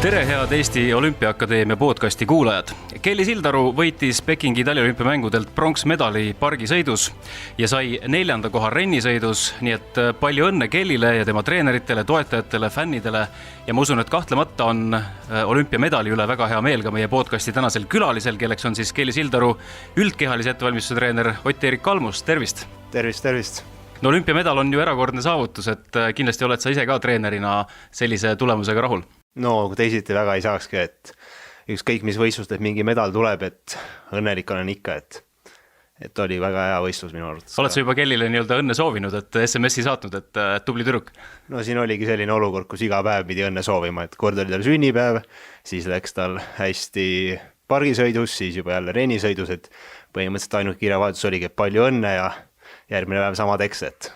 Tere, head Eesti Olümpiaakadeemia podcasti kuulajad. Kelly Sildaru võitis Pekingi taliolümpiamängudelt pronksmedali pargisõidus ja sai 4. koha rennisõidus, nii et palju õnne Kellyle ja tema treeneritele, toetajatele, fännidele ja ma usun, et kahtlemata on olümpiamedali üle väga hea meel ka meie podcasti tänasel külalisel, kelleks on siis Kelly Sildaru üldkehalise ettevalmistuse treener Ott-Erik Kalmus. Tervist! Tervist! No olümpiamedal on ju erakordne saavutus, et kindlasti oled sa ise ka treenerina sellise tulemusega rahul? No teisiti väga ei saakski, et ükskõik mis võistlustest mingi medal tuleb, et õnnelik olen ikka, et oli väga hea võistlus minu arvates. Oled sa juba Kellyle nii-öelda õnne soovinud, et SMS-i saatnud, et tubli tüdruk? No siin oligi selline olukord, kus iga päev pidi õnne soovima, et kord oli tal sünnipäev, siis läks tal hästi pargisõidus, siis juba jälle rennisõidus, et põhimõtteliselt ainult kirjavahetus oligi palju õnne ja järgmine päev sama tekst, et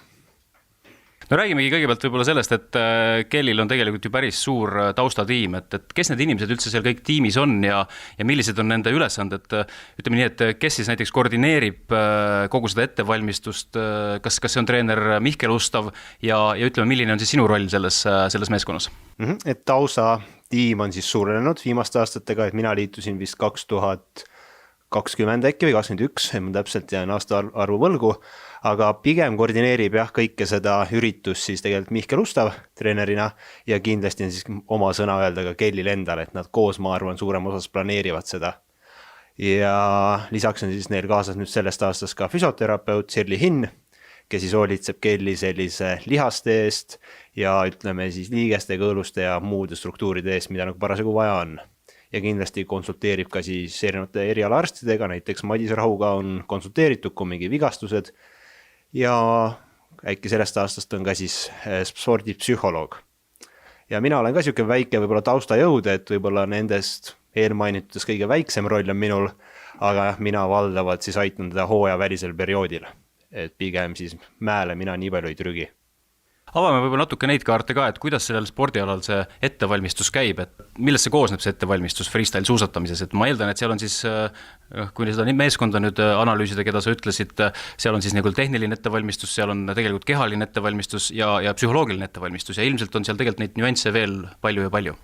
no räägimegi kõigepealt võib-olla sellest, et Kellyl on tegelikult ju päris suur taustatiim, et kes need inimesed üldse seal kõik tiimis on ja millised on nende ülesanded, ütleme nii, et kes siis näiteks koordineerib kogu seda ettevalmistust, kas see on treener Mihkel Ustav ja ütleme, milline on siis sinu roll selles meeskonnas? Et taustatiim on siis suurenenud viimaste aastatega, et mina liitusin vist 2020 äkki või 2021, ma täpselt jään aasta arvu võlgu, aga pigem koordineerib kõike seda üritust siis tegelikult Mihkel Ustav treenerina ja kindlasti on siis oma sõna öelda ka Kellil endal, et nad koos, ma arvan, suurem osas planeerivad seda. Ja lisaks on siis neil kaasas nüüd sellest aastast ka füsioterapeut Sirli Hinn, kes siis hoolitseb Kelly sellise lihaste eest ja ütleme siis liigeste, kõõluste ja muude struktuuride eest, mida nagu parasjagu vaja on. Ja kindlasti konsulteerib ka siis erinevate erialaarstidega, näiteks Madis Rahuga on konsulteeritud, kui mingi vigastused ja äkki sellest aastast on ka siis spordipsühholoog. Ja mina olen ka siuke väike võib-olla taustajõud, et võib-olla nendest eelmainitutes kõige väiksem roll on minul, aga mina valdavalt siis aitan teda hooaja välisel perioodil, et pigem siis mäele mina nii palju ei trügi. Avame võib-olla natuke neid kaarte ka, et kuidas sellel spordialal see ettevalmistus käib, et millest see koosneb see ettevalmistus freestyle suusatamises, et ma eeldan, et seal on siis, kui seda meeskonda nüüd analüüsida, keda sa ütlesid, seal on siis nagu tehniline ettevalmistus, seal on tegelikult kehaline ettevalmistus ja psühholoogiline ettevalmistus ja ilmselt on seal tegelikult neid nüansse veel palju ja palju.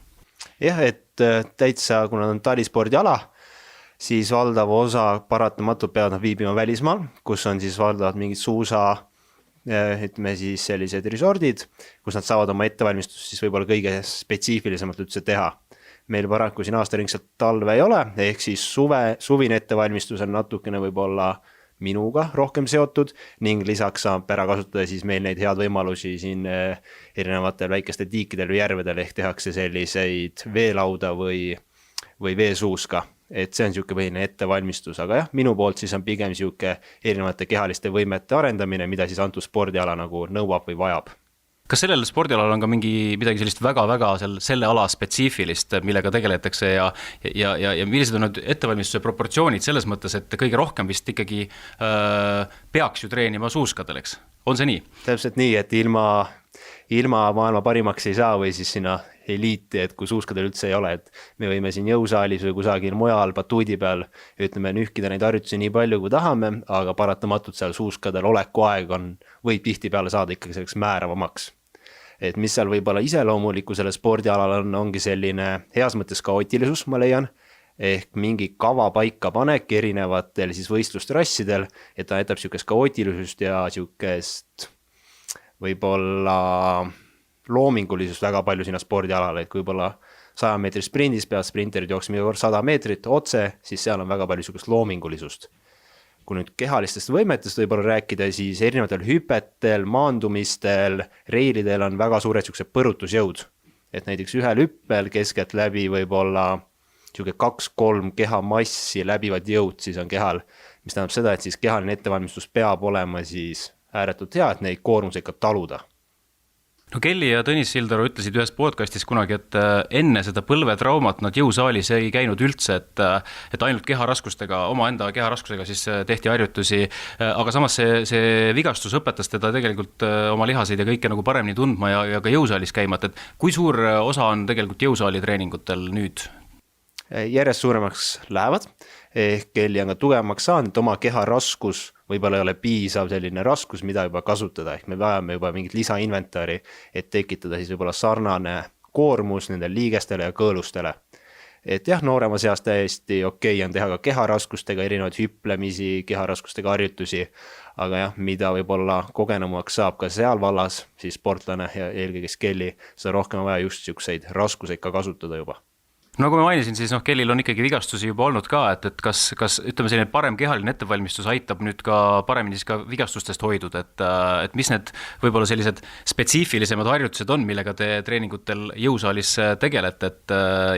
Jah, et täitsa, kuna on talispordiala, siis valdav osa paratamatult peavad nad viibima välismaal, kus on siis valdavad mingid ütleme siis sellised resordid, kus nad saavad oma ettevalmistust siis võib-olla kõige spetsiifilisemalt üldse teha. Meil paraku siin aastaringselt talve ei ole, ehk siis suvine ettevalmistus on natukene võib-olla minuga rohkem seotud ning lisaks saab ära kasutada siis meil neid head võimalusi siin erinevatel väikestel tiikidel või järvedel, ehk tehakse selliseid veelauda või veesuuska. Et see on siuke põhiline ettevalmistus, aga jah, minu poolt siis on pigem siuke erinevate kehaliste võimete arendamine, mida siis antud spordiala nagu nõuab või vajab. Kas sellel spordialal on ka midagi sellist väga-väga selle ala spetsiifilist, millega tegeletakse ja millised on need ettevalmistuse proportsioonid selles mõttes, et kõige rohkem vist ikkagi peaks ju treenima suuskadel, eks? On see nii? Täpselt nii, et ilma maailma parimaks ei saa või siis sinna eliiti, et kui suuskadel üldse ei ole, et me võime siin jõusaalis või kusagil mujal batuudi peal, ütleme, nühkida neid harjutusi nii palju kui tahame, aga paratamatult seal suuskadel oleku aeg võib tihtipeale saada ikkagi selleks määravamaks. Et mis seal võib-olla iseloomuliku selle spordialal ongi selline heas mõttes kaootilisus, ma leian, ehk mingi kava paika panek erinevatel siis võistlustrassidel, et ta jätab siukest kaootilisust ja siukest võib-olla loomingulisust väga palju sinna spordialale, et kui võib-olla 100 meetri sprindis peavad sprinterid jooksma 100 meetrit otse, siis seal on väga palju siukest loomingulisust. Kui nüüd kehalistest võimetest võib-olla rääkida, siis erinevatel hüpetel, maandumistel, reilidel on väga suured siuksed põrutusjõud. Et näiteks ühel hüppel keskelt läbi võib-olla siuke 2-3 kehamassi läbivad jõud siis on kehal, mis tähendab seda, et siis kehaline ettevalmistus peab olema siis ääretult hea, et neid koormuse ikka taluda. No Kelly ja Tõnis Sildaru ütlesid ühes podcastis kunagi, et enne seda põlvetraumat nad jõusaalis ei käinud üldse, et ainult omaenda keharaskusega siis tehti harjutusi, aga samas see vigastus õpetas teda tegelikult oma lihaseid ja kõike nagu paremini tundma ja ka jõusaalis käima, et kui suur osa on tegelikult jõusaali treeningutel nüüd? Järjest suuremaks lähevad, ehk Kelly on ka tugevamaks saanud, et oma keha raskus võib-olla ei ole piisav selline raskus, mida juba kasutada, ehk me vajame juba mingit lisainventari, et tekitada siis võib-olla sarnane koormus nendele liigestele ja kõõlustele. Et jah, nooremas eas täiesti okei on teha ka keharaskustega erinevaid hüplemisi, keharaskustega harjutusi, aga jah, mida võib-olla kogenumaks saab ka seal vallas, siis sportlane ja eelkõige Kelly, seda rohkem on vaja just siukseid raskuseid ka kasutada juba. No kui ma mainisin, siis Kellil on ikkagi vigastusi juba olnud ka, et kas ütleme selline parem kehaline ettevalmistus aitab nüüd ka paremini siis ka vigastustest hoidud, et mis need võib-olla sellised spetsiifilisemad harjutused on, millega te treeningutel jõusaalis tegelete,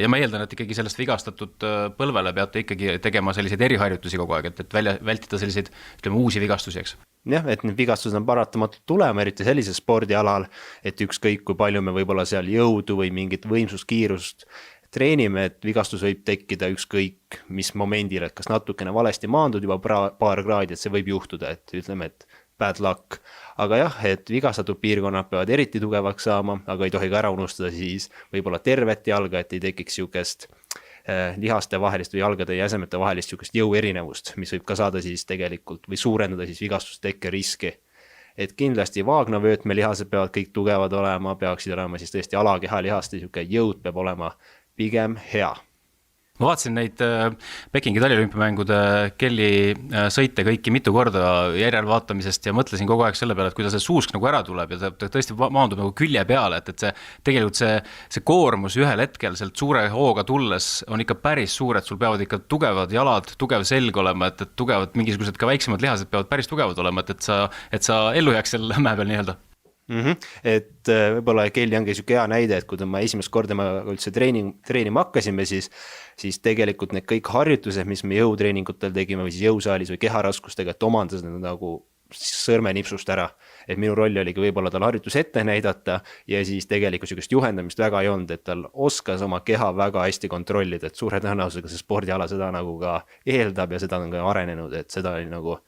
ja ma eeldan, et ikkagi sellest vigastatud põlvele peate ikkagi tegema selliseid eriharjutusi kogu aeg, et vältida selliseid, ütleme, uusi vigastusi, eks? Jah, et need vigastused on paratamatult tulema, eriti sellisel spordialal, et ükskõik kui palju me võib-olla seal jõudu või mingit võimsuskiirust treenime, et vigastus võib tekkida ükskõik mis momendil, et kas natukene valesti maandud juba paar kraadi, et see võib juhtuda, et ütleme, et bad luck. Aga jah, et vigastatud piirkonnad peavad eriti tugevaks saama, aga ei tohi ka ära unustada siis võib-olla tervet jalga, et ei tekiks siukest lihaste vahelist või jalgade ja jäsemete vahelist siukest jõu erinevust, mis võib ka saada siis tegelikult või suurendada siis vigastuste tekke riski. Et kindlasti vaagnavöötmelihased peavad kõik tugevad olema, peaksid olema siis tõesti alakehalihaste siuke jõud peab olema pigem hea. Ma vaatasin neid Pekingi taliolümpiamängude Kelly sõite kõiki mitu korda järelvaatamisest ja mõtlesin kogu aeg selle peale, et kuidas see suusk nagu ära tuleb ja ta tõesti maandub nagu külje peale, et see tegelikult see koormus ühel hetkel sealt suure hooga tulles on ikka päris suur, et sul peavad ikka tugevad jalad, tugev selg olema, et tugevad mingisugused ka väiksemad lihased peavad päris tugevad olema, et sa ellu jääks seal mäe peal nii-öelda. Et võib-olla Kelly ongi siuke hea näide, et kui ma esimest korda üldse treenima hakkasime, siis tegelikult need kõik harjutused, mis me jõutreeningutel tegime või siis jõusaalis või keharaskustega, et omandas need nagu sõrmenipsust ära. Et minu roll oligi võib-olla tal harjutus ette näidata ja siis tegelikult siukest juhendamist väga ei olnud, et tal oskas oma keha väga hästi kontrollida, et suure tõenäosusega see spordiala seda nagu ka eeldab ja seda on ka arenenud, et seda oli nagu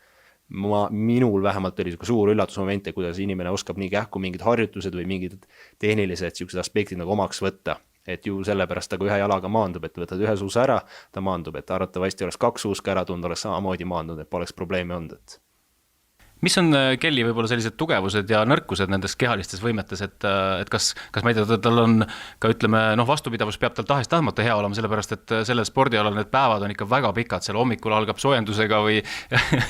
minul vähemalt oli suur üllatusmomente, kuidas inimene oskab nii kähku mingid harjutused või mingid tehnilised siuksed aspektid nagu omaks võtta. Et ju sellepärast ta kui ühe jalaga maandub, et võtad ühe suusa ära, ta maandub, et arvatavasti oleks 2 suuska ära tund, oleks samamoodi maandunud, et poleks probleemi olnud. Mis on Kelly võib-olla sellised tugevused ja nõrkused nendes kehalistes võimetes, et kas ma ei tea, tal on ka ütleme, vastupidavus peab tal tahes-tahtmata hea olema, sellepärast et sellel spordialal need päevad on ikka väga pikad, seal hommikul algab soojendusega või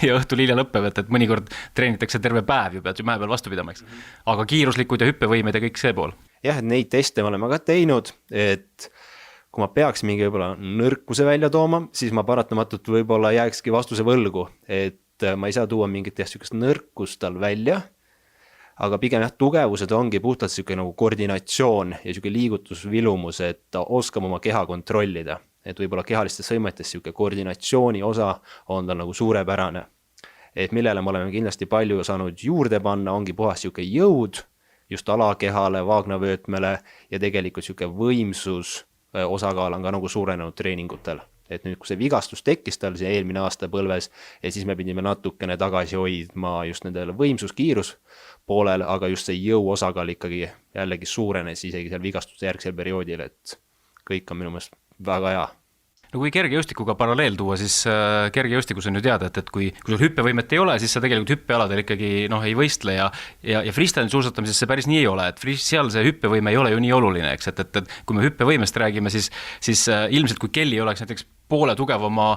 ja õhtul hilja lõpeb, et mõnikord treenitakse terve päev ju pead ju mäe peal vastu pidama, eks. Aga kiiruslikud ja hüppevõimed ja kõik see pool. Jah, et neid teste me oleme ka teinud, et kui ma peaks mingi võib-olla nõrkuse välja tooma, siis ma paratamatult võib-olla jääkski vastuse võlgu, et ma ei saa tuua mingit sükest nõrkust tal välja, aga pigem tugevused ongi puhtalt siuke nagu koordinatsioon ja siuke liigutusvilumus, et ta oskab oma keha kontrollida, et võib-olla kehalistes võimetes siuke koordinatsiooni osa on tal nagu suurepärane, et millele me oleme kindlasti palju saanud juurde panna, ongi puhas siuke jõud just alakehale, vaagnavöötmele ja tegelikult siuke võimsus osakaal on ka nagu suurenenud treeningutel. Et nüüd, kui see vigastus tekkis tal see eelmine aasta põlves, ja siis me pidime natukene tagasi hoidma just nendele võimsuskiirus poolel, aga just see jõu osakaal ikkagi jällegi suurenes isegi seal vigastuste järgsel perioodil, et kõik on minu meelest väga hea. No kui kergejõustikuga paralleel tuua, siis kergejõustikus on ju teada, et kui sul hüppevõimet ei ole, siis sa tegelikult hüppealadel ikkagi ei võistle ja freestyle suusatamises see päris nii ei ole, et seal see hüppevõime ei ole ju nii oluline, eks, et kui me hüppevõimest räägime, siis ilmselt kui Kelly oleks näiteks poole tugevama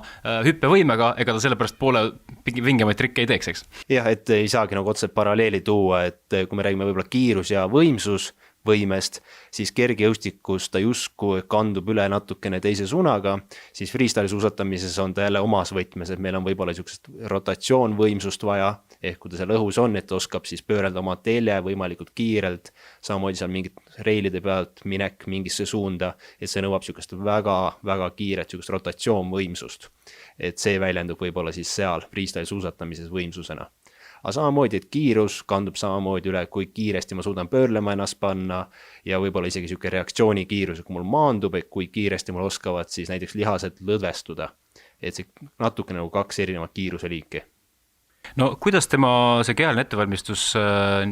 hüppevõimega, ega ta sellepärast poole vingemaid trikke ei teeks, eks? Jah, et ei saagi nagu otseselt paralleeli tuua, et kui me räägime võib-olla kiirus ja võimsus võimest, siis kergejõustikus ta justkui kandub üle natukene teise suunaga, siis freestyle suusatamises on ta jälle omas võtmes, et meil on võib-olla niisugust rotatsioonvõimsust vaja, ehk kui ta seal õhus on, et oskab siis pöörelda oma telje võimalikult kiirelt, samamoodi seal mingit reilide pealt minek mingisse suunda, et see nõuab niisugust väga kiiret niisugust rotatsioonvõimsust. Et see väljendub võib-olla siis seal freestyle suusatamises võimsusena. Aga samamoodi, et kiirus kandub samamoodi üle, kui kiiresti ma suudan pöörlema ennast panna ja võib-olla isegi siuke reaktsiooni kiirus, kui mul maandub, et kui kiiresti mul oskavad siis näiteks lihased lõdvestuda. Et see natuke nagu 2 erinevat kiiruse liiki. No kuidas tema see kehaline ettevalmistus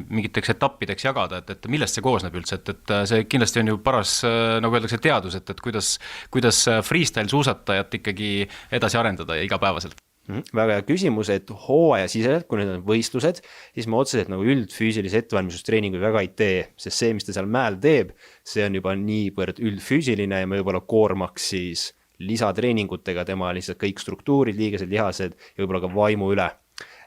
mingiteks etappideks jagada, et millest see koosneb üldse, et see kindlasti on ju paras, nagu öeldakse, teadus, et kuidas freestyle suusatajat ikkagi edasi arendada ja igapäevaselt? Väga hea küsimus, et hooajasiselt, kui need on võistlused, siis ma otseselt nagu üldfüüsilise ettevalmistustreeninguid väga ei tee, sest see, mis ta seal mäel teeb, see on juba niivõrd üldfüüsiline ja me võib-olla koormaks siis lisatreeningutega tema lihtsalt kõik struktuurid, liigesed, lihased ja võib-olla ka vaimu üle.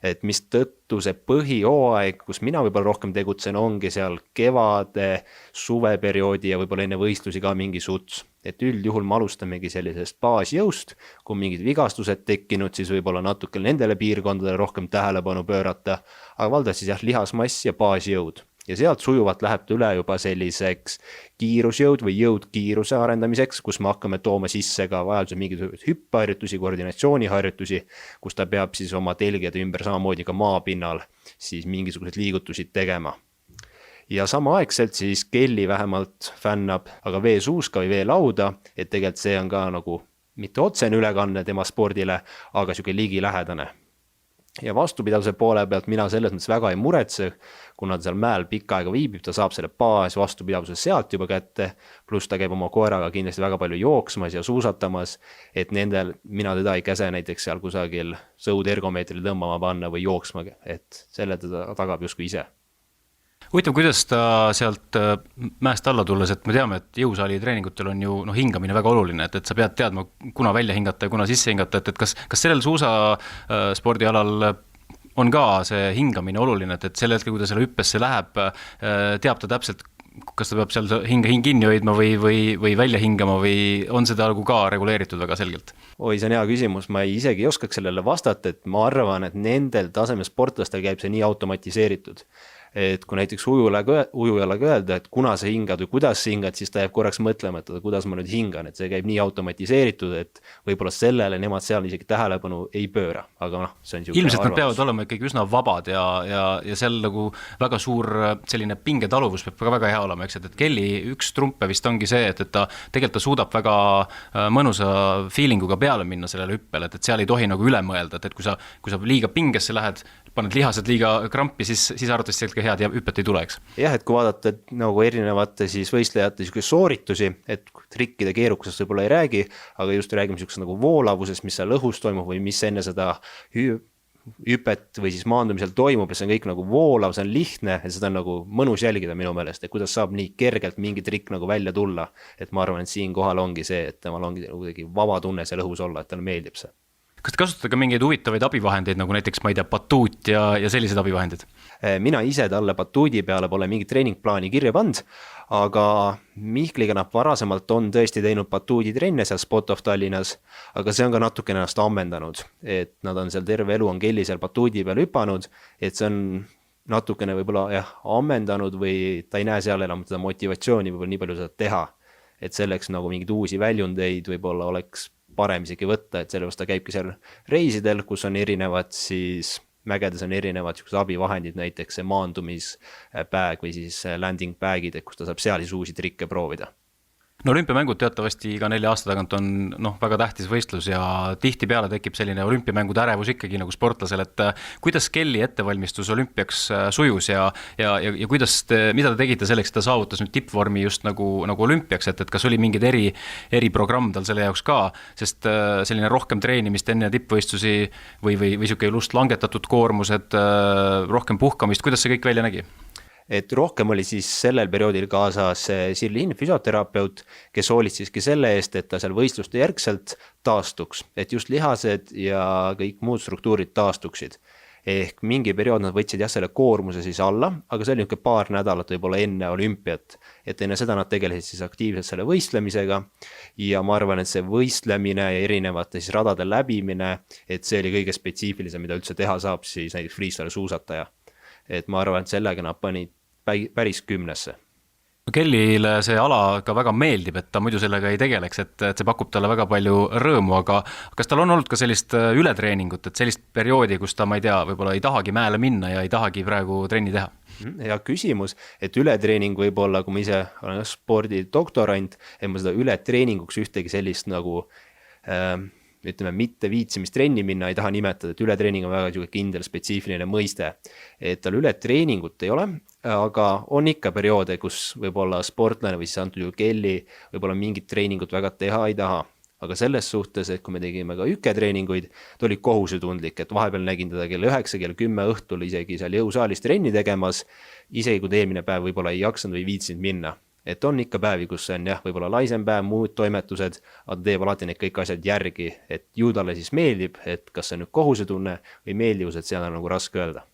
Et mis tõttu see põhihooaeg, kus mina võib-olla rohkem tegutsen, ongi seal kevade, suveperioodi ja võib-olla enne võistlusi ka mingi suts. Et üldjuhul me alustamegi sellisest baasjõust, kui mingid vigastused tekkinud, siis võib-olla natuke nendele piirkondadele rohkem tähelepanu pöörata, aga valdavalt siis jah, lihasmass ja baasjõud. Ja sealt sujuvalt läheb ta üle juba selliseks kiirusjõud või jõudkiiruse arendamiseks, kus me hakkame tooma sisse ka vajaduse mingisugused hüppeharjutusi, koordinatsiooniharjutusi, kus ta peab siis oma telgede ümber samamoodi ka maapinnal siis mingisuguseid liigutusi tegema. Ja samaaegselt siis Kelly vähemalt fännab aga veesuuska või veelauda, et tegelikult see on ka nagu mitte otsene ülekanne tema spordile, aga siuke ligilähedane. Ja vastupidavuse poole pealt mina selles mõttes väga ei muretse, kuna ta seal mäel pikka aega viibib, ta saab selle baas vastupidavuse sealt juba kätte, pluss ta käib oma koeraga kindlasti väga palju jooksmas ja suusatamas, et nendel mina teda ei käse näiteks seal kusagil sõudergomeetril tõmbama panna või jooksma, et selle ta tagab justkui ise. Huvitav, kuidas ta sealt mäest alla tulles, et me teame, et jõusaali treeningutel on ju hingamine väga oluline, et sa pead teadma, kuna välja hingata ja kuna sisse hingata, et kas sellel suusaspordialal on ka see hingamine oluline, et selle hetkel, kui ta selle hüppesse läheb, teab ta täpselt, kas ta peab seal hing kinni hoidma või välja hingama või on seda ka reguleeritud väga selgelt? Oi, see on hea küsimus, ma isegi ei oskaks sellele vastata, et ma arvan, et nendel tasemel sportlastel käib see nii automatiseeritud. Et kui näiteks ujujalaga öelda, et kuna sa hingad või kuidas sa hingad, siis ta jääb korraks mõtlema, et kuidas ma nüüd hingan, et see käib nii automatiseeritud, et võib-olla sellele nemad seal isegi tähelepanu ei pööra, aga see on ilmselt nad peavad olema ikkagi üsna vabad ja seal nagu väga suur selline pingetaluvus peab ka väga hea olema, eks, et Kelly üks trumpe vist ongi see, et ta tegelikult ta suudab väga mõnusa feelinguga peale minna sellele hüppele, et seal ei tohi nagu üle mõelda, et kui sa liiga pingesse lähed, paned lihased liiga krampi, siis arvatavasti sealt ka head ja hüppet ei tule, eks. Jah, et kui vaadata nagu erinevate siis võistlejate sooritusi, et trikkide keerukusest võib-olla ei räägi, aga just räägime niisugusest nagu voolavusest, mis seal õhus toimub või mis enne seda hüpet või siis maandumisel toimub, ja see on kõik nagu voolav, see on lihtne, et seda on nagu mõnus jälgida minu meelest, et kuidas saab nii kergelt mingi trikk nagu välja tulla, et ma arvan, et siin kohal ongi see, et temal ongi kuidagi vaba tunne seal õhus olla, et talle meeldib see. Kas te kasutate ka mingeid huvitavaid abivahendeid, nagu näiteks, ma ei tea, batuut ja sellised abivahendid? Mina ise talle batuudi peale pole mingi treeningplaani kirja pannud, aga Mihkliga nad varasemalt on tõesti teinud batuuditrenne seal Spot-Off Tallinnas, aga see on ka natuke ennast ammendanud, et nad on seal terve elu on Kelly seal batuudi peal hüpanud, et see on natukene võib-olla ammendanud või ta ei näe seal enam seda motivatsiooni võib-olla nii palju seda teha, et selleks nagu mingeid uusi väljundeid võib-olla oleks parem isegi võtta, et sellepärast ta käibki seal reisidel, kus on erinevad siis mägedes on erinevad abivahendid, näiteks see maandumispääg või siis landing bag'id, kus ta saab seal siis uusi trikke proovida. No olümpiamängud teatavasti iga 4 aasta tagant on väga tähtis võistlus ja tihtipeale tekib selline olümpiamängude ärevus ikkagi nagu sportlasel, et kuidas Kelly ettevalmistus olümpiaks sujus ja kuidas mida te tegite selleks, et ta saavutas nüüd tippvormi just nagu olümpiaks, et kas oli mingid eriprogramm tal selle jaoks ka, sest selline rohkem treenimist enne tippvõistlusi või siuke just langetatud koormused, rohkem puhkamist, kuidas see kõik välja nägi? Et rohkem oli siis sellel perioodil kaasas Sirlin, füsioterapeut, kes hoolitseski selle eest, et ta seal võistluste järgselt taastuks, et just lihased ja kõik muud struktuurid taastuksid. Ehk mingi periood nad võtsid selle koormuse siis alla, aga see oli niisugune paar nädalat võib-olla enne olümpiat, et enne seda nad tegelesid siis aktiivselt selle võistlemisega ja ma arvan, et see võistlemine ja erinevate siis radade läbimine, et see oli kõige spetsiifilisem, mida üldse teha saab siis näiteks freestyle suusataja. Et ma arvan, et sellega nad panid päris 10-sse. Kellyle see ala ka väga meeldib, et ta muidu sellega ei tegeleks, et see pakub talle väga palju rõõmu, aga kas tal on olnud ka sellist ületreeningut, et sellist perioodi, kus ta, ma ei tea, võib-olla ei tahagi mäele minna ja ei tahagi praegu trenni teha? Hea küsimus, et ületreening võib-olla, kui ma ise olen spordidoktorant, et ma seda ületreeninguks ühtegi sellist nagu ütleme, mitte viitsimistrenni minna ei taha nimetada, et ületreening on väga kindel spetsiifiline mõiste, et tal ületreeningut ei ole, aga on ikka perioode, kus võib-olla sportlane või siis antud juhul Kelly võib-olla mingit treeningut väga teha ei taha, aga selles suhtes, et kui me tegime ka üketreeninguid, ta oli kohusetundlik, et vahepeal nägin teda kell 9, kell 10 õhtul isegi seal jõusaalis trenni tegemas, isegi kui eelmine päev võib-olla ei jaksanud või viitsinud minna. Et on ikka päevi, kus on jah, võib-olla laisem päev, muud toimetused, aga ta teeb alati need kõik asjad järgi, et ju talle siis meeldib, et kas see on nüüd kohusetunne või meeldivus, et seal on nagu raske öelda.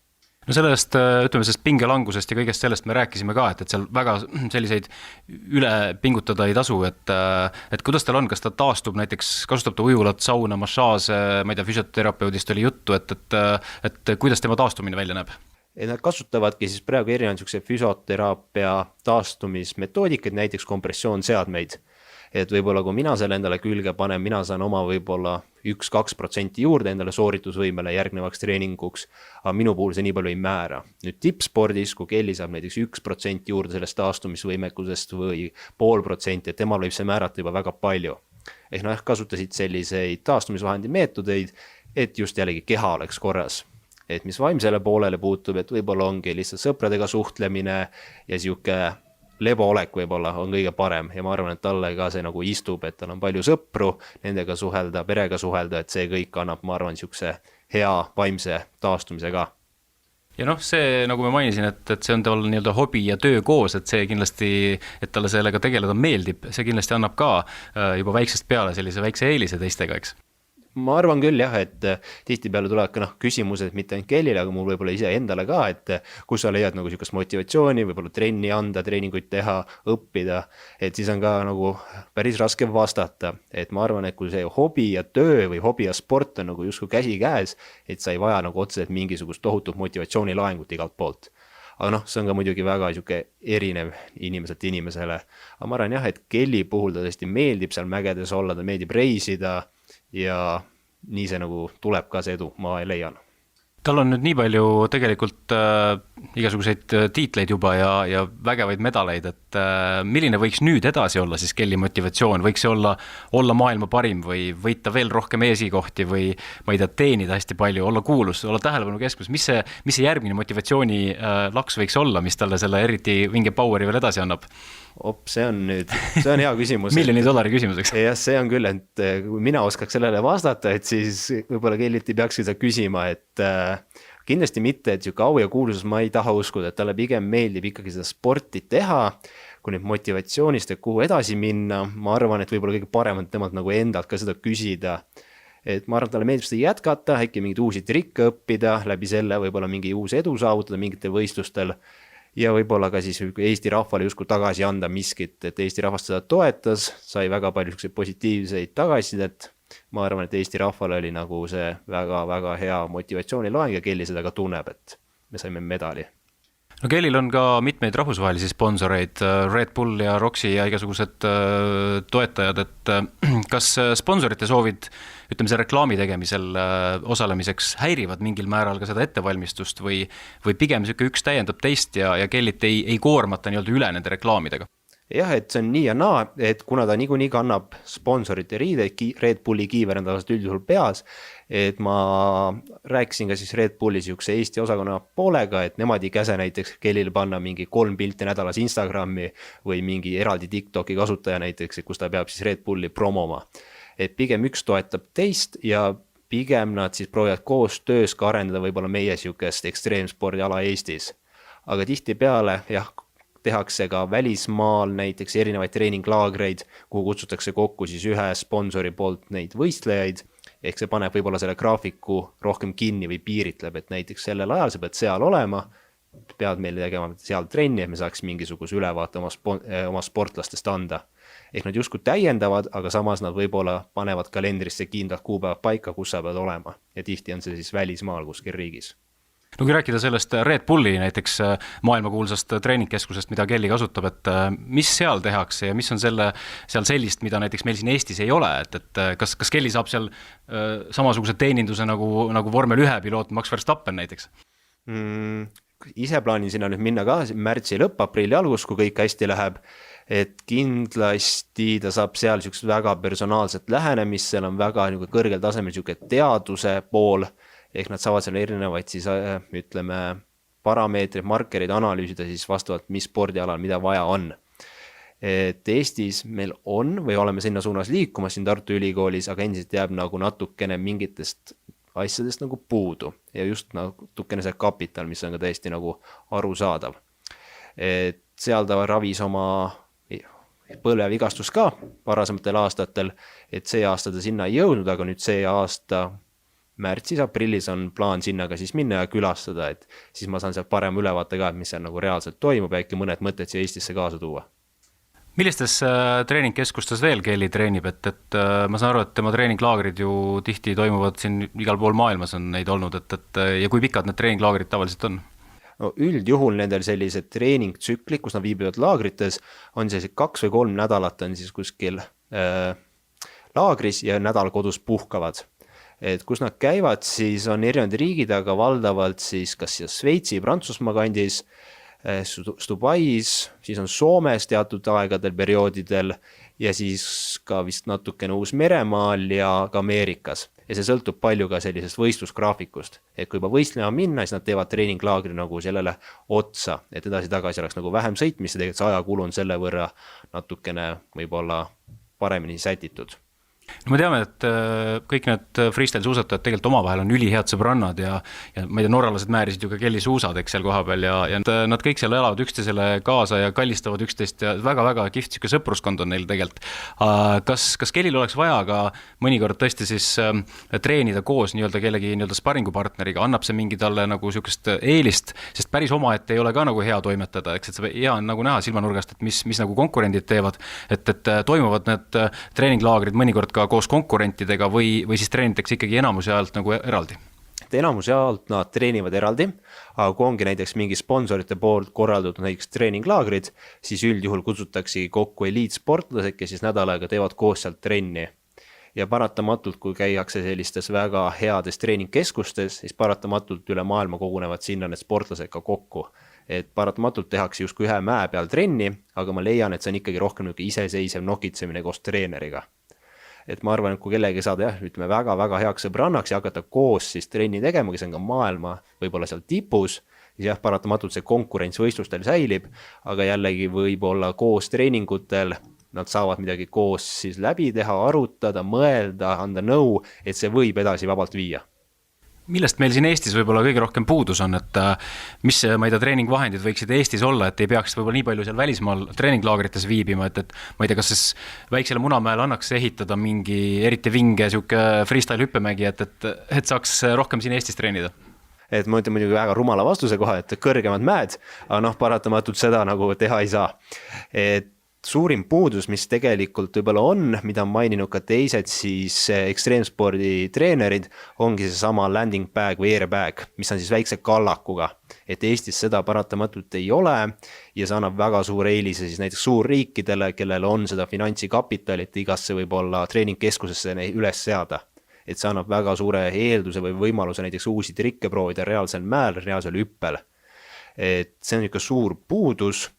No sellest, ütleme sellest pingelangusest ja kõigest sellest me rääkisime ka, et seal väga selliseid üle pingutada ei tasu, et kuidas tal on, kas ta taastub näiteks, kasutab ta ujulat, sauna, massaaže, ma ei tea, füsioterapeudist oli juttu, et kuidas tema taastumine välja näeb? Et nad kasutavadki siis praegu erinevaid füsioteraapia taastumismetoodikaid, näiteks kompressioonseadmeid. Et võib-olla kui mina selle endale külge panen, mina saan oma võib-olla 1-2% juurde endale sooritusvõimele järgnevaks treeninguks, aga minu puhul see nii palju ei määra. Nüüd tippspordis, kui Kelly saab näiteks 1% juurde sellest taastumisvõimekusest või 0,5%, et temal võib see määrata juba väga palju. Ehk nad kasutasid selliseid taastumisvahendi meetodeid, et just jällegi keha oleks korras. Et mis vaimsele poolele puutub, et võib-olla ongi lihtsalt sõpradega suhtlemine ja siuke leboolek võib-olla on kõige parem ja ma arvan, et talle ka see nagu istub, et tal on palju sõpru, nendega suhelda, perega suhelda, et see kõik annab, ma arvan, siukse hea vaimse taastumise ka. Ja see, nagu ma mainisin, et see on tal nii-öelda hobi ja töö koos, et see kindlasti, et talle sellega tegeleda meeldib, see kindlasti annab ka juba väiksest peale sellise väikse eelise teistega, eks? Ma arvan küll jah, et tihtipeale tulevad ka küsimused mitte ainult Kellile, aga mul võib-olla ise endale ka, et kus sa leiad nagu siukest motivatsiooni, võib-olla trenni anda, treeninguid teha, õppida, et siis on ka nagu päris raske vastata, et ma arvan, et kui see hobi ja töö või hobi ja sport on nagu justkui käsi käes, et sa ei vaja nagu otseselt mingisugust tohutut motivatsioonilaengut igalt poolt. Aga see on ka muidugi väga siuke erinev inimeselt inimesele, aga ma arvan jah, et Kelly puhul ta tõesti meeldib seal mägedes olla, ta meeldib reisida ja nii see nagu tuleb ka see edu, ma leian. Tal on nüüd nii palju tegelikult igasuguseid tiitleid juba ja vägevaid medaleid, et milline võiks nüüd edasi olla siis Kelly motivatsioon, võiks see olla maailma parim või võita veel rohkem esikohti või ma ei tea, teenida hästi palju, olla kuulus, olla tähelepanu keskus, mis see järgmine motivatsiooni laks võiks olla, mis talle selle eriti vinge poweri veel edasi annab? See on hea küsimus. $1 küsimuseks. Ja see on küll, et kui mina oskaks sellele vastata, et siis võib-olla Kellyt ei peaks seda küsima, et kindlasti mitte, et siuke au ja kuulsus ma ei taha uskuda, et talle pigem meeldib ikkagi seda sporti teha, kui nüüd motivatsioonist, et kuhu edasi minna, ma arvan, et võib-olla kõige parem on temalt nagu endalt ka seda küsida. Et ma arvan, et talle meeldib seda jätkata, äkki mingeid uusi trikke õppida, läbi selle võib-olla mingi uus edu saavutada mingitel võistlustel ja võib-olla ka siis Eesti rahvale justkui tagasi anda miskit, et Eesti rahvast seda toetas, sai väga palju positiivseid tagasisidet. Ma arvan, et Eesti rahvale oli nagu see väga-väga hea motivatsioonilaeng ja Kelly seda ka tunneb, et me saime medali. No Kellil on ka mitmeid rahvusvahelisi sponsoreid, Red Bull ja Roxy ja igasugused toetajad, et kas sponsorite soovid, ütleme see reklaami tegemisel osalemiseks häirivad mingil määral ka seda ettevalmistust või pigem üks täiendab teist ja Kellit ei koormata nii-öelda üle nende reklaamidega? Jah, et see on nii ja naa, et kuna ta niikuinii kannab sponsorite riideid, Red Bulli kiiver on tavaliselt üldjuhul peas, et ma rääkisin ka siis Red Bulli siukse Eesti osakonna poolega, et nemad ei käse näiteks Kellil panna mingi 3 pilti nädalas Instagrami või mingi eraldi TikToki kasutaja näiteks, kus ta peab siis Red Bulli promoma. Et pigem üks toetab teist ja pigem nad siis proovivad koostöös ka arendada võib-olla meie siukest ekstreemspordiala Eestis. Aga tihtipeale jah, tehakse ka välismaal näiteks erinevaid treeninglaagreid, kuhu kutsutakse kokku siis ühe sponsori poolt neid võistlejaid, ehk see paneb võib-olla selle graafiku rohkem kinni või piiritleb, et näiteks sellel ajal sa pead seal olema, pead meile tegema seal trenni, et me saaks mingisuguse ülevaate oma sportlastest anda. Ehk nad justkui täiendavad, aga samas nad võib-olla panevad kalendrisse kindlad kuupäevad paika, kus sa pead olema ja tihti on see siis välismaal kuskil riigis. No kui rääkida sellest Red Bulli näiteks maailmakuulsast treeningkeskusest, mida Kelly kasutab, et mis seal tehakse ja mis on seal sellist, mida näiteks meil siin Eestis ei ole, et kas Kelly saab seal samasuguse teeninduse nagu vormel 1 piloot Max Verstappen näiteks? Ise plaanin sinna nüüd minna ka märtsi lõpp, aprilli algus, kui kõik hästi läheb, et kindlasti ta saab seal siukest väga personaalset lähenemist, seal on väga kõrgel tasemel siuke teaduse pool, ehk nad saavad seal erinevaid siis ütleme parameetrid, markerid analüüsida siis vastavalt, mis spordialal mida vaja on. et Eestis meil on või oleme sinna suunas liikumas siin Tartu Ülikoolis, aga endiselt jääb nagu natukene mingitest asjadest nagu puudu ja just natukene see kapital, mis on ka täiesti nagu arusaadav. Et seal ta ravis oma põlvevigastus ka varasematel aastatel, et see aasta ta sinna ei jõudnud, aga nüüd see aasta märtsis-aprillis on plaan sinna ka siis minna ja külastada, et siis ma saan sealt parem ülevaate ka, et mis seal nagu reaalselt toimub ja äkki mõned mõtted siia Eestisse kaasa tuua. Millistes treeningkeskustes veel Kelly treenib, et ma saan aru, et tema treeninglaagrid ju tihti toimuvad siin igal pool maailmas on neid olnud, et ja kui pikad need treeninglaagrid tavaliselt on? No üldjuhul nendel sellised treeningtsüklid, kus nad viibivad laagrites, on sellised 2 või 3 nädalat on siis kuskil laagris ja nädal kodus puhkavad. Et kus nad käivad, siis on erinevad riigid, aga valdavalt siis kas Šveitsi, Prantsusmaa kandis, Dubais, siis on Soomes teatud aegadel, perioodidel ja siis ka vist natukene Uus-Meremaal ja ka Ameerikas. Ja see sõltub palju ka sellisest võistlusgraafikust, et kui juba võistlema minna, siis nad teevad treeninglaagri nagu sellele otsa, et edasi-tagasi oleks nagu vähem sõitmist ja tegelikult see ajakulu on selle võrra natukene võib-olla paremini sätitud. No me teame, et kõik need freestyle suusatajad tegelikult omavahel on ülihead sõbrannad ja ma ei tea, norralased määrisid ju ka Kelly suusad, eks seal koha peal ja nad kõik seal elavad üksteisele kaasa ja kallistavad üksteist ja väga-väga kihvt siuke sõpruskond on neil tegelikult. Kas Kellyl oleks vaja ka mõnikord tõesti siis treenida koos nii-öelda kellegi nii-öelda sparringupartneriga, annab see mingi talle nagu siukest eelist, sest päris omaette ei ole ka nagu hea toimetada, eks, et see hea on nagu näha silmanurgast, et mis nagu konkurendid teevad, et toimuvad need treeninglaagrid mõnikord koos konkurentidega või siis treenitakse ikkagi enamuse ajalt nagu eraldi? Enamuse ajalt nad treenivad eraldi, aga kui ongi näiteks mingi sponsorite poolt korraldatud näiteks treeninglaagrid, siis üldjuhul kutsutakse kokku eliitsportlased, kes siis nädal aega teevad koos sealt trenni. Ja paratamatult, kui käiakse sellistes väga heades treeningkeskustes, siis paratamatult üle maailma kogunevad sinna need sportlased ka kokku. Et paratamatult tehakse justkui ühe mäe peal trenni, aga ma leian, et see on ikkagi rohkem iseseisev nokitsemine koos treeneriga. Et ma arvan, et kui kellegi saada ütleme väga-väga heaks sõbrannaks ja hakata koos siis trenni tegema, kes on ka maailma võib-olla seal tipus, siis paratamatult see konkurents võistlustel säilib, aga jällegi võib-olla koos treeningutel nad saavad midagi koos siis läbi teha, arutada, mõelda, anda nõu, et see võib edasi vabalt viia. Millest meil siin Eestis võib-olla kõige rohkem puudus on, et mis ma ei tea, treeningvahendid võiksid Eestis olla, et ei peaks võib-olla nii palju seal välismaal treeninglaagrites viibima, et ma ei tea, kas siis väiksele Munamäele annaks ehitada mingi eriti vinge siuke freestyle hüppemägi, et saaks rohkem siin Eestis treenida? Et ma ütlen muidugi väga rumala vastuse kohe, et kõrgemad mäed, aga paratamatult seda nagu teha ei saa. Et suurim puudus, mis tegelikult võib-olla on, mida on maininud ka teised siis ekstreemspordi treenerid, ongi see sama landing bag või airbag, mis on siis väikse kallakuga. Et Eestis seda paratamatult ei ole ja see annab väga suure eelise siis näiteks suurriikidele, kellel on seda finantsikapitali, et igasse võib-olla treeningkeskusesse üles seada. Et see annab väga suure eelduse või võimaluse näiteks uusi trikke proovida reaalsel mäel, reaalsel hüppel. Et see on ikka suur puudus.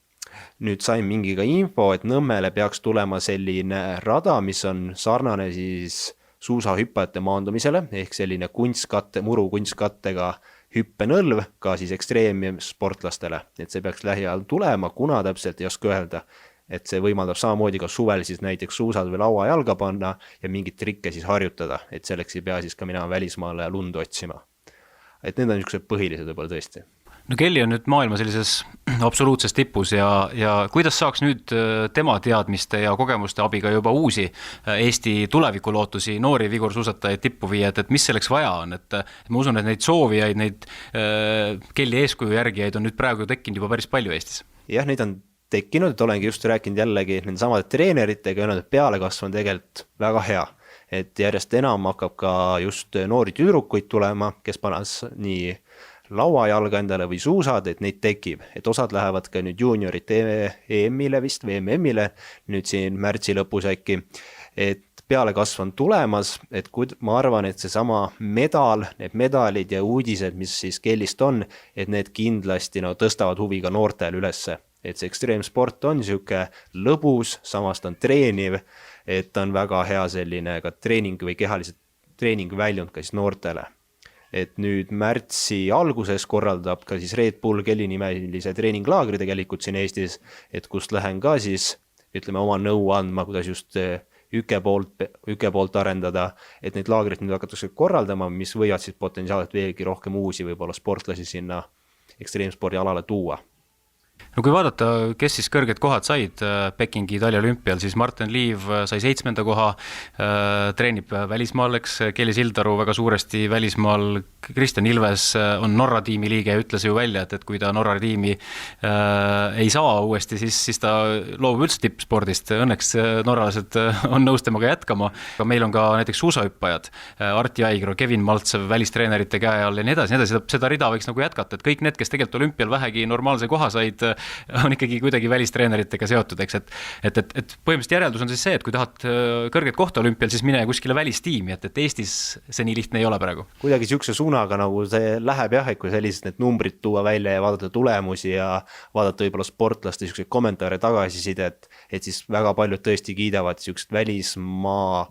Nüüd sain mingi ka info, et Nõmmele peaks tulema selline rada, mis on sarnane siis suusahüppajate maandumisele, ehk selline muru kunstkattega hüppenõlv ka siis ekstreemsportlastele. Et see peaks lähiajal tulema, kuna täpselt ei oska öelda, et see võimaldab samamoodi ka suvel siis näiteks suusad või lauajalga panna ja mingit trikke siis harjutada, et selleks ei pea siis ka minema välismaale lund otsima. Et need on niisugused põhilised võib-olla tõesti. No Kelly on nüüd maailma sellises absoluutses tipus ja kuidas saaks nüüd tema teadmiste ja kogemuste abiga juba uusi Eesti tulevikulootusi, noori vigursuusatajaid tippu viia, et mis selleks vaja on, et ma usun, et neid soovijaid, neid Kelly eeskuju järgijaid on nüüd praegu tekkinud juba päris palju Eestis. Jah, neid on tekkinud, et olengi just rääkinud jällegi nende samade treeneritega ja need pealekasv on tegelikult väga hea. Et järjest enam hakkab ka just noori tüdrukuid tulema, kes panas nii lauajalga endale või suusad, et neid tekib. Et osad lähevad ka nüüd juuniorit EM-ile vist või MM-ile, nüüd siin märtsi lõpus äkki. Et pealekasv on tulemas, et ma arvan, et see sama medal, need medalid ja uudised, mis siis Kellist on, et need kindlasti tõstavad huvi ka noortel ülesse. Et see ekstreemsport on siuke lõbus, samast on treeniv, et on väga hea selline ka treening või kehalised treeningväljund ka siis noortele. Et nüüd märtsi alguses korraldab ka siis Red Bull Kelly nimelise treeninglaagri tegelikult siin Eestis, et kust lähen ka siis ütleme, oma nõu andma, kuidas just üke poolt arendada, et neid laagreid nüüd hakatakse korraldama, mis võivad siis potentsiaalselt veelgi rohkem uusi võib-olla sportlasi sinna ekstreemspordi alale tuua. No kui vaadata, kes siis kõrged kohad said Pekingi taliolümpial, siis Marten Liiv sai 7. koha, treenib välismaal, eks, Kelly Sildaru väga suuresti välismaal, Kristjan Ilves on Norra tiimi liige ja ütles ju välja, et kui ta Norra tiimi ei saa uuesti, siis ta loobub üldse tippspordist. Õnneks norralased on nõus temaga jätkama. Aga meil on ka näiteks suusahüppajad, Arti Aigro, Kevin Maltsev välistreenerite käe all ja nii edasi. Seda rida võiks nagu jätkata, et kõik need, kes tegelikult olümpial vähegi normaalse koha said, on ikkagi kuidagi välistreeneritega seotud, eks, et põhimõtteliselt järeldus on siis see, et kui tahad kõrget kohta olümpial, siis mine kuskile välistiimi, et Eestis see nii lihtne ei ole praegu. Kuidagi siukse suunaga nagu see läheb jah, et kui sellised need numbrid tuua välja ja vaadata tulemusi ja vaadata võib-olla sportlaste siukseid kommentaare tagasisidet, et siis väga paljud tõesti kiidavad siuksed välismaa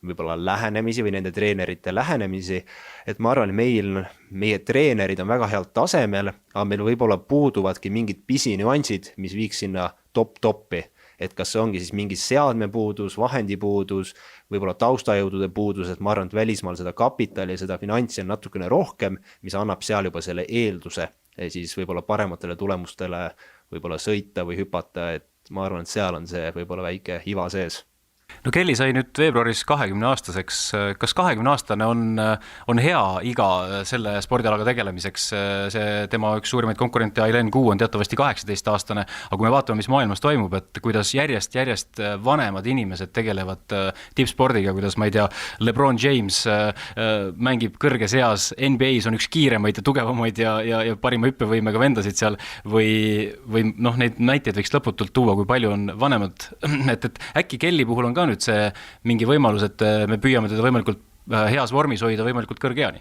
võib-olla lähenemisi või nende treenerite lähenemisi, et ma arvan, et meie treenerid on väga heal tasemel, aga meil võib-olla puuduvadki mingid pisinüansid, mis viiks sinna top-toppi, et kas see ongi siis mingi seadmepuudus, vahendipuudus, võib-olla taustajõudude puudus, et ma arvan, et välismaal seda kapitali ja seda finantsi on natukene rohkem, mis annab seal juba selle eelduse siis võib-olla parematele tulemustele võib-olla sõita või hüpata, et ma arvan, et seal on see võib-olla väike iva sees. No Kelly sai nüüd veebruaris 20-aastaseks. Kas 20-aastane on hea iga selle spordialaga tegelemiseks? See tema üks suurimaid konkurente Aileen Kuu on teatavasti 18-aastane, aga kui me vaatame, mis maailmas toimub, et kuidas järjest vanemad inimesed tegelevad tippspordiga, kuidas ma ei tea, LeBron James mängib kõrges eas, NBA-s on üks kiiremaid ja tugevamaid ja parima hüppevõimega vendasid seal või noh, neid näiteid võiks lõputult tuua, kui palju on vanemad, et äkki Kelly puhul on ka nüüd see mingi võimalus, et me püüame teda võimalikult heas vormis hoida võimalikult kõrge eani.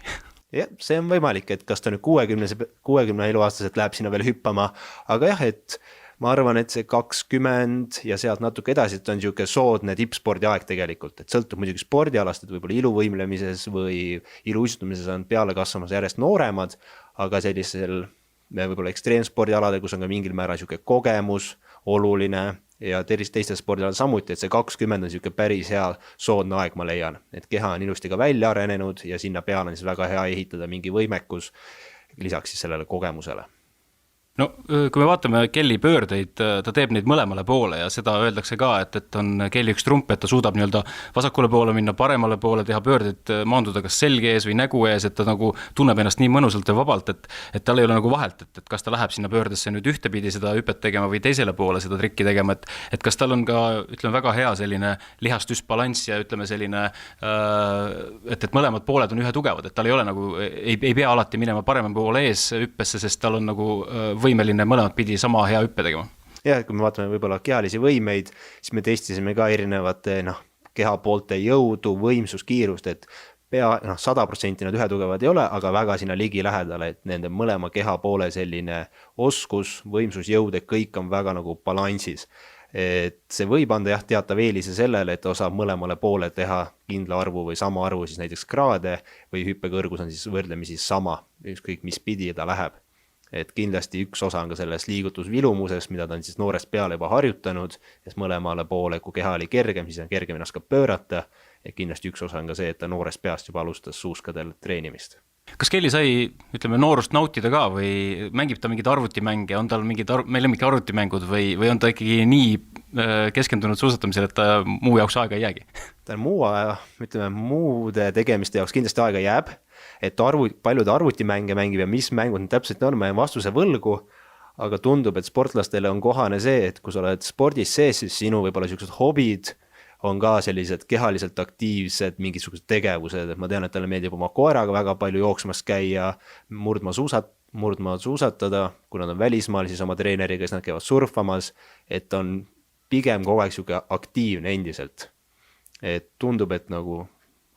Jah, see on võimalik, et kas ta nüüd 60 eluaastaselt läheb sinna veel hüppama, aga jah, et ma arvan, et see 20 ja sealt natuke edasi, et on niisugune soodne tippspordi aeg tegelikult, et sõltub muidugi spordialast, et võib-olla iluvõimlemises või iluuistumises on peale kasvamas järjest nooremad, aga sellisel võib-olla ekstreemspordialadel, kus on ka mingil määral niisugune kogemus oluline ja teistel spordialal samuti, et see 20 on niisugune päris hea soodne aeg, ma leian, et keha on ilusti ka välja arenenud ja sinna peale on siis väga hea ehitada mingi võimekus lisaks siis sellele kogemusele. No kui me vaatame Kelly pöördeid, ta teeb neid mõlemale poole ja seda öeldakse ka, et on Kelly üks trump, et ta suudab nii-öelda vasakule poole minna, paremale poole, teha pöördeid, maanduda kas selge ees või nägu ees, et ta nagu tunneb ennast nii mõnusalt ja vabalt, et tal ei ole nagu vahelt, et kas ta läheb sinna pöördesse nüüd ühtepidi seda hüpet tegema või teisele poole seda trikki tegema, et kas tal on ka, ütleme, väga hea selline lihastüsbalanss ja ütleme selline, et mõlemad pooled on ühe tugevad, et tal ei ole nagu, ei pea alati minema parema poole ees hüppesse, sest tal on nagu võimeline mõlemad pidi sama hea hüppe tegema. Ja kui me vaatame võib-olla kehalisi võimeid, siis me testisime ka erinevate kehapoolte jõudu, võimsus, kiirust, et 100% nad ühe tugevad ei ole, aga väga sinna ligi lähedale, et nende mõlema kehapoole selline oskus, võimsus, jõud, et kõik on väga nagu balansis. Et see võib anda teatav eelise sellele, et osa mõlemale poole teha kindla arvu või sama arvu siis näiteks kraade või hüppekõrgus on siis võrdlemisi sama, ükskõik mis pidi ta läheb. Et kindlasti üks osa on ka selles liigutusvilumuses, mida ta on siis noorest peale juba harjutanud, ja mõlemale poole, kui keha oli kergem, siis on kergem ennast ka pöörata, ja kindlasti üks osa on ka see, et ta noorest peast juba alustas suuskadel treenimist. Kas Kelly sai, ütleme, noorust nautida ka või mängib ta mingid arvutimänge, on tal mingid mingi arvutimängud või on ta ikkagi nii keskendunud suusatamisel, et ta muu jaoks aega ei jäägi? Ta muude tegemiste jaoks kindlasti aega jääb, et paljud arvutimänge mängib ja mis mängud täpselt on, ma jään vastuse võlgu, aga tundub, et sportlastele on kohane see, et kui sa oled spordis sees, siis sinu võib-olla sellised hobid on ka sellised kehaliselt aktiivsed mingisugused tegevused, et ma tean, et talle meeldib oma koeraga väga palju jooksmas käia, murdma suusatada, kui nad on välismaal, siis oma treeneriga, siis nad käivad surfamas, et on pigem kogu aeg siuke aktiivne endiselt. Et tundub, et nagu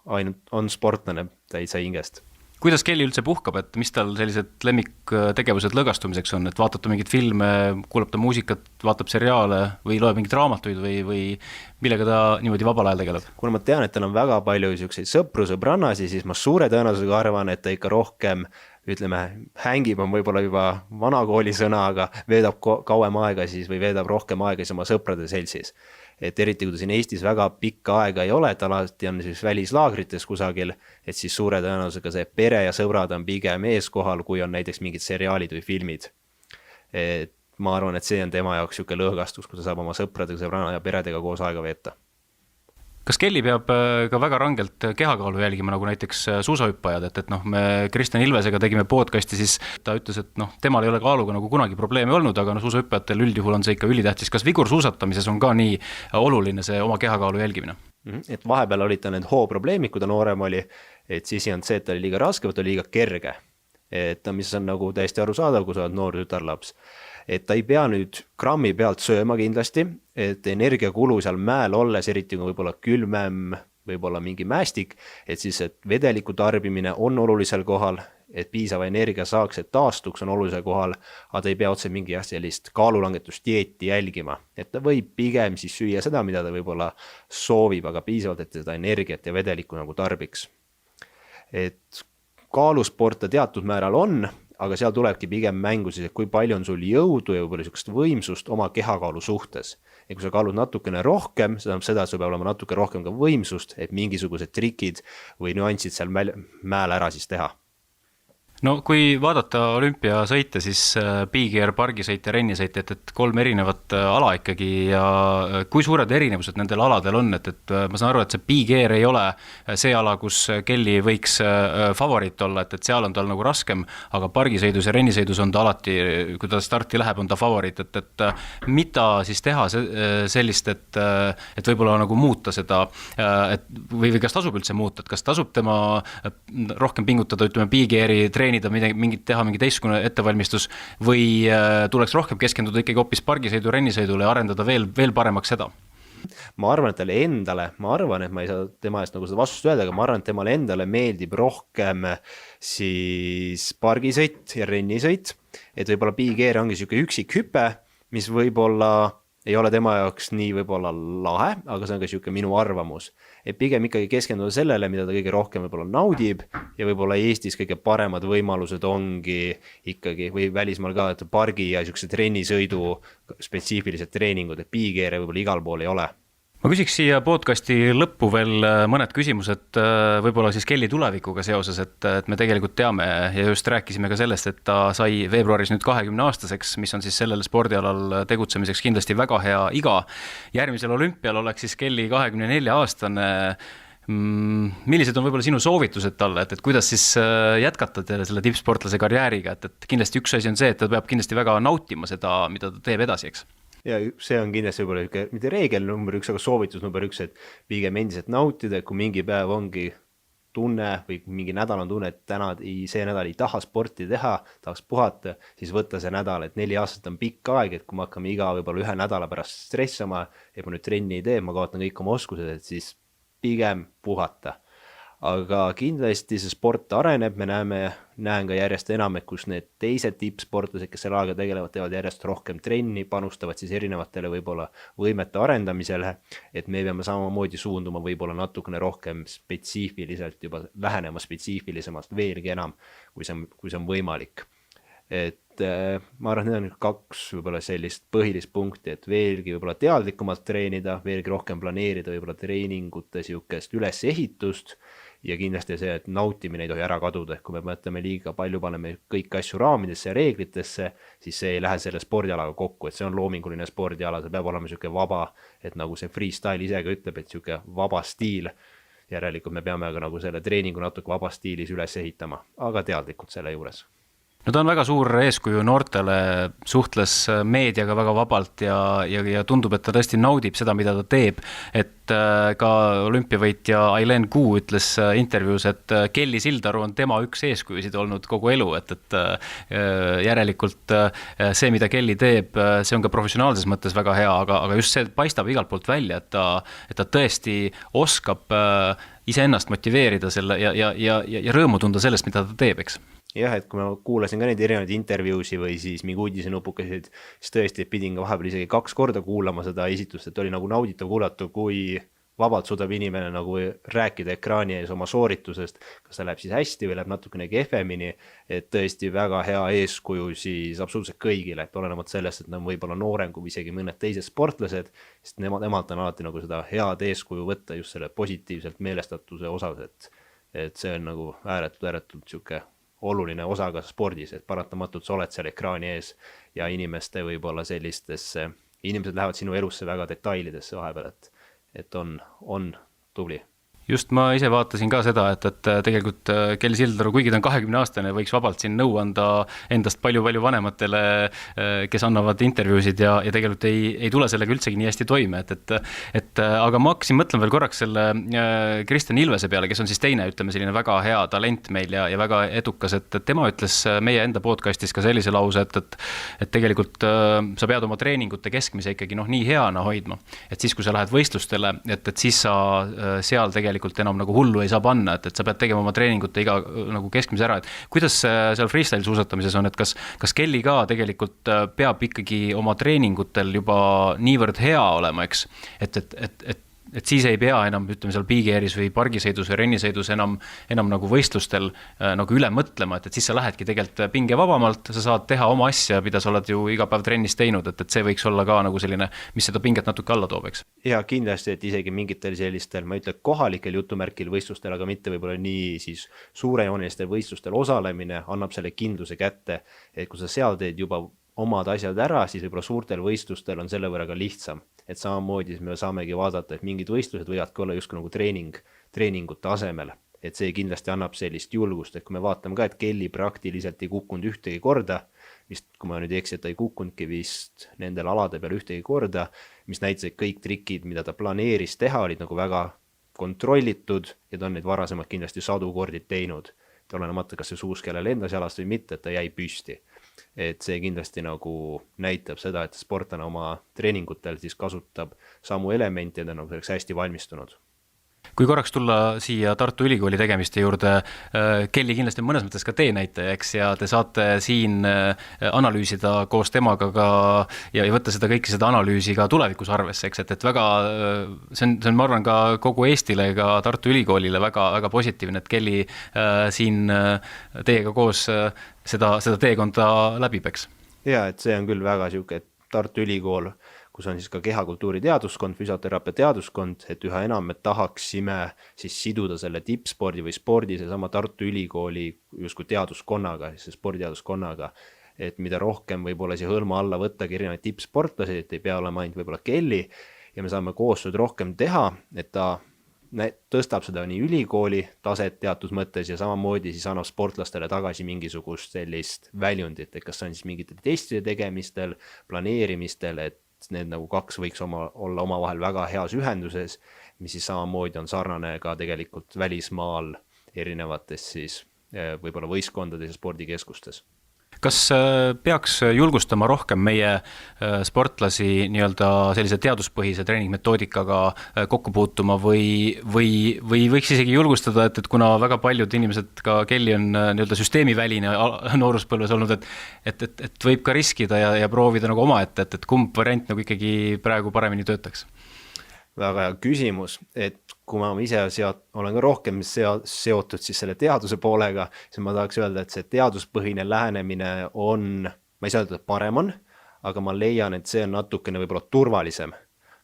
ainult on sportlane täitsa hingest. Kuidas Kelly üldse puhkab, et mis tal sellised lemmiktegevused lõgastumiseks on, et vaatab mingid filme, kuulab ta muusikat, vaatab seriaale või loeb mingid raamatuid või millega ta niimoodi vabal ajal tegeleb? Kuna ma tean, et tal on väga palju selliseid sõprannasi, siis ma suure tõenäosusega arvan, et ta ikka rohkem ütleme, hängib on võib-olla juba vanakooli sõna, aga veedab kauem aega siis või veedab rohkem aega siis oma sõprade seltsis. Et eriti kui ta siin Eestis väga pikka aega ei ole, et alati on siis välislaagrites kusagil, et siis suure tõenäosusega see pere ja sõbrad on pigem eeskohal, kui on näiteks mingid seriaalid või filmid. Et ma arvan, et see on tema jaoks niisugune lõõgastus, kui ta saab oma sõpradega, sõbrana ja peredega koos aega veeta. Kas Kelly peab ka väga rangelt kehakaalu jälgima, nagu näiteks suusahüppajad, et noh, me Kristjan Ilvesega tegime podcasti, siis ta ütles, et noh, temal ei ole kaaluga nagu kunagi probleemi olnud, aga no suusahüppajatel üldjuhul on see ikka ülitähtis. Kas vigursuusatamises on ka nii oluline see oma kehakaalu jälgimine? Et vahepeal olid ta need hooprobleemid, kui ta noorem oli, et siis ei olnud see, et ta oli liiga raske, või ta oli liiga kerge. Et mis on nagu täiesti arusaadav, kui sa oled noor tütarlaps. Et ta ei pea nüüd grammi pealt sööma kindlasti, et energiakulu seal mäel olles, eriti kui võib-olla külmem, võib-olla mingi mäestik, et siis et vedeliku tarbimine on olulisel kohal, et piisava energia saaks, et taastuks on olulisel kohal, aga ta ei pea otse mingi sellist kaalulangetusdieeti jälgima. Et ta võib pigem siis süüa seda, mida ta võib-olla soovib, aga piisavalt, et seda energiat ja vedelikku nagu tarbiks. Et kaalusport ta teatud määral on, aga seal tulebki pigem mängu siis, et kui palju on sul jõudu ja võib-olla niisugust võimsust oma kehakaalu suhtes. Ja kui sa kaalud natukene rohkem, see tähendab seda, et sul peab olema natuke rohkem ka võimsust, et mingisugused trikid või nüansid seal mäel ära siis teha. No kui vaadata olümpiasõite, siis big air, pargisõit ja rennisõit, et 3 erinevat ala ikkagi ja kui suured erinevused nendel aladel on, et ma saan aru, et see big air ei ole see ala, kus Kelly võiks favoriit olla, et seal on tal nagu raskem, aga pargisõidus ja rennisõidus on ta alati, kui ta starti läheb, on ta favoriit, et mida siis teha sellist, et võib-olla nagu muuta seda, või kas tasub üldse muuta, et kas tasub tema rohkem pingutada, ütleme big airi treenida, teha mingi teistsugune ettevalmistus või tuleks rohkem keskenduda ikkagi hoopis pargisõidu, rennisõidule ja arendada veel paremaks seda? Ma arvan, et talle endale, et ma ei saa tema eest nagu seda vastust öelda, aga ma arvan, et temale endale meeldib rohkem siis pargisõit ja rennisõit, et võib-olla big air ongi niisugune üksik hüpe, mis võib-olla ei ole tema jaoks nii võib-olla lahe, aga see on ka niisugune minu arvamus. Et pigem ikkagi keskenduda sellele, mida ta kõige rohkem võib-olla naudib ja võib-olla Eestis kõige paremad võimalused ongi ikkagi, või välismaal ka, et pargi ja niisugused rennisõidu spetsiifilised treeningud, et big air võib-olla igal pool ei ole. Ma küsiks siia podcasti lõppu veel mõned küsimused võib-olla siis Kelly tulevikuga seoses, et me tegelikult teame ja just rääkisime ka sellest, et ta sai veebruaris nüüd 20-aastaseks, mis on siis sellel spordialal tegutsemiseks kindlasti väga hea iga. Järgmisel olümpial oleks siis Kelly 24-aastane. Millised on võib-olla sinu soovitused talle, et kuidas siis jätkata selle tippsportlase karjääriga, et kindlasti üks asi on see, et ta peab kindlasti väga nautima seda, mida ta teeb edasi, eks? Ja see on kindlasti võib-olla mitte reegel number 1, aga soovitus number 1, et pigem endiselt nautida, kui mingi päev ongi tunne või mingi nädal on tunne, et täna see nädal ei taha sporti teha, tahaks puhata, siis võtta see nädal, et 4 aastat on pikk aeg, et kui me hakkame iga võib-olla 1 nädala pärast stressama, et ma nüüd trenni ei tee, ma kaotan kõik oma oskused, et siis pigem puhata. Aga kindlasti see sport areneb, me näen ka järjest enam, et kus need teised tippsportlased, kes selle aega tegelevad, teevad järjest rohkem trenni, panustavad siis erinevatele võib-olla võimete arendamisele, et me peame samamoodi suunduma võib-olla natukene rohkem spetsiifiliselt, juba lähenema spetsiifilisemalt veelgi enam, kui see on võimalik. Et ma arvan, need on 2 võib-olla sellist põhilist punkti, et veelgi võib-olla teadlikumalt treenida, veelgi rohkem planeerida võib-olla treeningute siukest ülesehitust ja kindlasti see, et nautimine ei tohi ära kaduda, kui me mõtleme liiga palju, paneme kõik asju raamidesse ja reeglitesse, siis see ei lähe selle spordialaga kokku, et see on loominguline spordiala, see peab olema siuke vaba, et nagu see freestyle ise ka ütleb, et siuke vaba stiil, järelikult me peame ka nagu selle treeningu natuke vaba stiilis üles ehitama, aga teadlikult selle juures. No ta on väga suur eeskuju noortele, suhtles meediaga väga vabalt ja tundub, et ta tõesti naudib seda, mida ta teeb. Et ka olümpiavõitja Aileen Kuu ütles intervjuus, et Kelly Sildaru on tema üks eeskujusid olnud kogu elu, et järelikult see, mida Kelly teeb, see on ka professionaalses mõttes väga hea, aga just see paistab igalt poolt välja, et ta tõesti oskab iseennast motiveerida selle ja rõõmu tunda sellest, mida ta teeb, eks? Jah, et kui ma kuulasin ka neid erinevaid intervjuusi või siis mingi uudisenupukasid, siis tõesti pidin ka vahepeal isegi 2 korda kuulama seda esitust, et oli nagu nauditav kuulata, kui vabalt suudab inimene nagu rääkida ekraani ees oma sooritusest, kas ta läheb siis hästi või läheb natukene kehvemini, et tõesti väga hea eeskuju siis absoluutselt kõigile, et olenemata sellest, et nad on võib-olla noorem kui isegi mõned teised sportlased, sest nemalt on alati nagu seda head eeskuju võtta just selle positiivselt meelestatuse osas, et see on nagu ääretult sihuke oluline osa ka spordis, et paratamatult sa oled seal ekraani ees ja inimesed lähevad sinu elusse väga detailidesse vahepeal, et on tubli. Just ma ise vaatasin ka seda, et tegelikult Kelly Sildaru, kuigi ta on 20-aastane, võiks vabalt siin nõu anda endast palju-palju vanematele, kes annavad intervjuusid ja tegelikult ei tule sellega üldsegi nii hästi toime. Aga ma hakkasin mõtlema veel korraks selle Kristjan Ilvese peale, kes on siis teine, ütleme selline väga hea talent meil ja väga edukas, et tema ütles meie enda podcastis ka sellise lause, et tegelikult sa pead oma treeningute keskmise ikkagi nii heana hoidma, et siis, kui sa lähed võistlustele, et siis sa seal tegelikult enam nagu hullu ei saa panna, et sa pead tegema oma treeningute iga nagu keskmise ära, et kuidas seal freestyle suusatamises on, et kas Kelly ka tegelikult peab ikkagi oma treeningutel juba niivõrd hea olema, eks, et siis ei pea enam, ütleme seal piigieris või pargisõidus või rennisõidus enam nagu võistlustel nagu üle mõtlema, et siis sa lähedki tegelikult pinge vabamalt, sa saad teha oma asja, mida sa oled ju iga päev trennis teinud, et see võiks olla ka nagu selline, mis seda pinget natuke alla toob, eks? Ja kindlasti, et isegi mingitel sellistel, ma ütlen kohalikel jutumärkil võistlustel, aga mitte võib-olla nii siis suurejoonelistel võistlustel osalemine annab selle kindluse kätte, et kui sa seal teed juba omad asjad ära, siis võib-olla suurtel võistlustel on selle võrra ka lihtsam. Et samamoodi me saamegi vaadata, et mingid võistlused võivadki olla justkui nagu treeningute asemel. Et see kindlasti annab sellist julgust, et kui me vaatame ka, et Kelly praktiliselt ei kukkunud ühtegi korda, vist kui ma nüüd ei eksi, et ta ei kukkunudki vist nendel alade peal ühtegi korda, mis näitasid kõik trikid, mida ta planeeris teha, olid nagu väga kontrollitud ja ta on neid varasemalt kindlasti sadu kordi teinud. Et olenemata, kas see suusk jälle lendas jalast või mitte, et ta jäi püsti. Et see kindlasti nagu näitab seda, et sportlane oma treeningutel siis kasutab samu elemente ja ta on nagu selleks hästi valmistunud. Kui korraks tulla siia Tartu Ülikooli tegemiste juurde, Kelly kindlasti mõnes mõttes ka teenäitaja, eks, ja te saate siin analüüsida koos temaga ka ja võtta seda kõike seda analüüsi ka tulevikus arvesse, eks, et väga, see on, ma arvan, ka kogu Eestile, ka Tartu Ülikoolile väga, väga positiivne, et Kelly siin teiega koos seda teekonda läbib, eks? Ja, et see on küll väga siuke, et Tartu Ülikool, kus on siis ka kehakultuuri teaduskond, füsioteraapia teaduskond, et üha enam me tahaksime siis siduda selle tippspordi või spordi seesama Tartu Ülikooli justkui teaduskonnaga, siis sporditeaduskonnaga, et mida rohkem võib-olla siia hõlma alla võttagi erinevaid tippsportlasi, et ei pea olema ainult võib-olla Kelly ja me saame koostööd rohkem teha, et ta tõstab seda nii ülikooli taset teatud mõttes ja samamoodi siis annab sportlastele tagasi mingisugust sellist väljundit, et kas see on siis mingite testide tegemistel, planeerimistel, et need nagu kaks võiks olla omavahel väga heas ühenduses, mis siis samamoodi on sarnane ka tegelikult välismaal erinevates siis võib-olla võistkondades ja spordikeskustes. Kas peaks julgustama rohkem meie sportlasi nii-öelda sellise teaduspõhise treeningmetoodikaga kokku puutuma või võiks isegi julgustada, et kuna väga paljud inimesed, ka Kelly on nii-öelda süsteemiväline nooruspõlves olnud, et võib ka riskida ja proovida nagu omaette, et kumb variant nagu ikkagi praegu paremini töötaks? Väga hea küsimus, et kui ma ise olen ka rohkem seotud siis selle teaduse poolega, siis ma tahaks öelda, et see teaduspõhine lähenemine on, ma ei saa öelda, et parem on, aga ma leian, et see on natukene võib-olla turvalisem.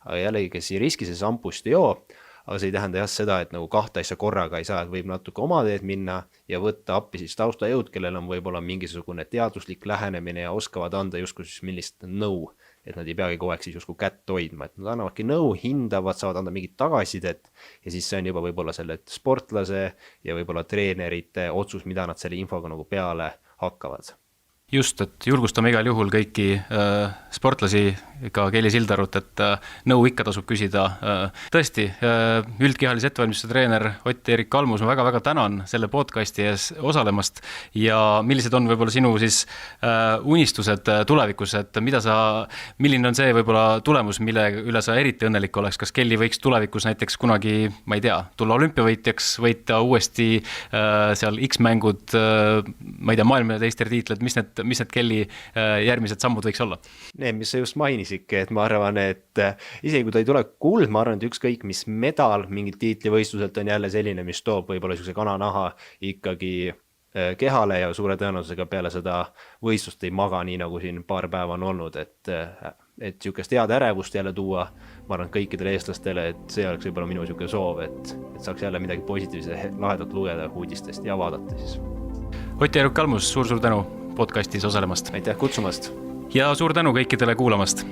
Aga jällegi, kes ei riski, see sampust ei joo, aga see ei tähenda jah seda, et nagu kahte asja korraga ei saa, et võib natuke oma teed minna ja võtta appi siis taustajõud, kellel on võib-olla mingisugune teaduslik lähenemine ja oskavad anda justkui siis millist nõu, et nad ei peagi kogu aeg siis justkui kätt hoidma, et nad annavadki nõu, hindavad, saavad anda mingit tagasidet ja siis see on juba võib-olla selle sportlase ja võib-olla treenerite otsus, mida nad selle infoga nagu peale hakkavad. Just, et julgustame igal juhul kõiki sportlasi, ka Kelly Sildarut, et nõu ikka tasub küsida. Tõesti, üldkehalise ettevalmistuse treener Ott-Erik Kalmus, ma väga-väga tänan selle podcasti ees osalemast ja millised on võib-olla sinu siis unistused tulevikus, et milline on see võib-olla tulemus, mille üle sa eriti õnnelik oleks, kas Kelly võiks tulevikus näiteks kunagi, ma ei tea, tulla olümpiavõitjaks, võita uuesti seal X-mängud, ma ei tea, maailmateistritiitled, mis need mis need Kelly järgmised sammud võiks olla? Need, mis sa just mainisidki, et ma arvan, et isegi kui ta ei tule kuld, ma arvan, et ükskõik mis medal mingit tiitlivõistluselt on jälle selline, mis toob võib-olla niisuguse kananaha ikkagi kehale ja suure tõenäosusega peale seda võistlust ei maga nii, nagu siin paar päeva on olnud, et niisugust head ärevust jälle tuua, ma arvan, kõikidele eestlastele, et see oleks võib-olla minu niisugune soov, et saaks jälle midagi positiivset, lahedat lugeda uudistest ja vaadata siis. Ott Järvik Kalmus, suur tänu podcastis osalemast. Aitäh kutsumast. Ja suur tänu kõikidele kuulamast.